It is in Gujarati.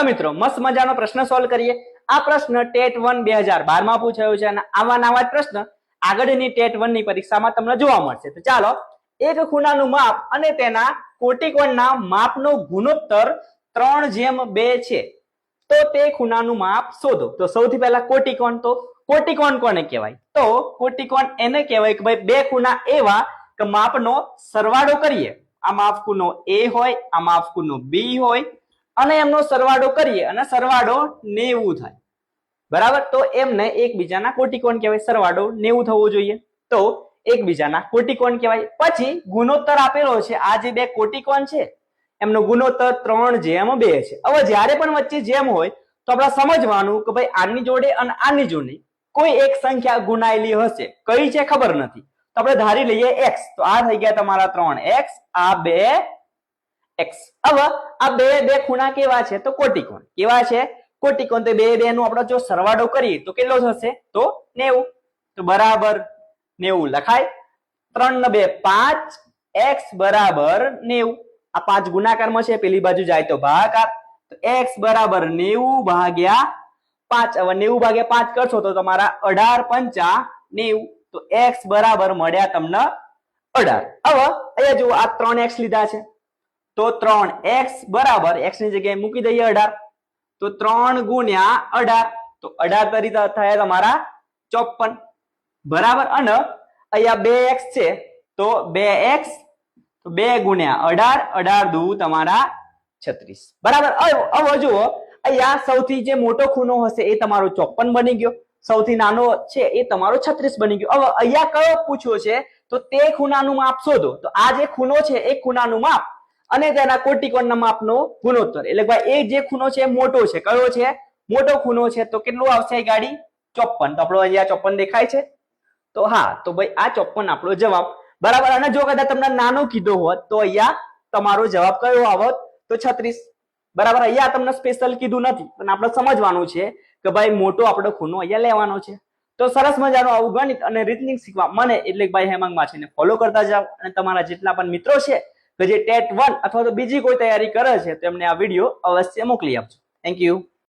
મિત્રો મસ્ત મજાનો પ્રશ્ન સોલ્વ કરીએ। આ પ્રશ્ન ટેટ 1 2012 માં પૂછાયો છે અને આવા નવા પ્રશ્ન આગળની ટેટ 1 ની પરીક્ષામાં તમને જોવા મળશે। તો ચાલો, એક ખૂણાનું માપ અને તેના કોટિકોણના માપનો ગુણોત્તર 3:2 છે, તો તે ખૂણાનું માપ શોધો। તો સૌથી પહેલા કોટિકોણ, તો કોટિકોણ કોને કહેવાય? તો કોટિકોણ એને કહેવાય કે ભાઈ બે ખૂણા એવા કે માપનો સરવાળો કરીએ, આ માપ ખૂણો A હોય, આ માપ ખૂણો B હોય અને એમનો સરવાળો કરીએ અને સરવાળો 90 થાય, બરાબર? તો એમને એકબીજાના કોટિકોણ કહેવાય, સરવાળો 90 થવો જોઈએ, તો એકબીજાના કોટિકોણ કહેવાય। પછી ગુણોત્તર આપેલો છે, આ જે બે કોટિકોણ છે એમનો ગુણોત્તર 3:2 છે। હવે જ્યારે પણ વચ્ચે જેમ હોય તો આપણે સમજવાનું કે ભાઈ આની જોડે અને આની જોડે કોઈ એક સંખ્યા ગુણાયેલી હશે, કઈ છે ખબર નથી, તો આપણે ધારી લઈએ x, તો આ થઈ ગયા તમારા 3x, આ 2x। હવે આ બે ખૂણા કેવા છે? તો કોટિકોણ। કેવા છે? કોટિકોણ। તો બે નું આપણે જો સરવાળો કરીએ તો કેટલો થશે? તો 90, તો બરાબર 90 લખાય। 3 ને 2 5, x બરાબર 90, આ 5 ગુણાકારમાં છે, પેલી બાજુ જાય તો ભાગાકાર, તો x બરાબર 90 ભાગ્યા 5। હવે 90 ભાગ્યા 5 કરશો તો તમારા 18 પંચા 90, તો x બરાબર મળ્યા તમને 18। હવે અહીંયા જુઓ, આ 3x લીધા છે, તો 3x બરાબર x ની જગ્યાએ મૂકી દઈએ 18, તો 3 ગુણ્યા 18, તો 18 તરીકે થાય તમારા 54, બરાબર? અને અહીંયા 2x છે, તો 2x, તો 2 ગુણ્યા 18, 18 દુ તમારા 36, બરાબર? હવે જુઓ, અહીંયા સૌથી જે મોટો ખૂણો હશે એ તમારો 54 બની ગયો, સૌથી નાનો છે એ તમારો 36 બની ગયો। હવે અહીંયા કયો પૂછ્યો છે? તો તે ખૂણાનું માપ શોધો। તો આ જે ખૂણો છે એ ખૂણાનું માપ અને તેના કોટિકોણના માપનો ગુણોત્તર, એટલે ભાઈ એ જે ખૂણો છે એ મોટો છે, કયો છે? મોટો ખૂણો છે, તો કેટલું આવશે ગાડી? 54। તો આપણો અહીંયા 54 દેખાય છે, તો હા, તો ભાઈ આ 54 આપણો જવાબ, બરાબર? અને જો કદાચ તમને નાનો કીધો હોત તો અહીંયા તમારો જવાબ કયો આવત? તો 36, બરાબર? અહીંયા તમને સ્પેશિયલ કીધું નથી, પણ આપણે સમજવાનું છે કે ભાઈ મોટો આપણો ખૂણો અહીંયા લેવાનો છે। તો સરસ મજાનું આવું ગણિત અને રીઝનિંગ શીખવા મને એટલે ભાઈ હેમાંગ માછીને ફોલો કરતા જાઓ, અને તમારા જેટલા પણ મિત્રો છે કે જે ટેટ 1 અથવા તો બીજી કોઈ તૈયારી કરે છે તેમને આ વિડીયો અવશ્ય મોકલી આપજો। Thank you.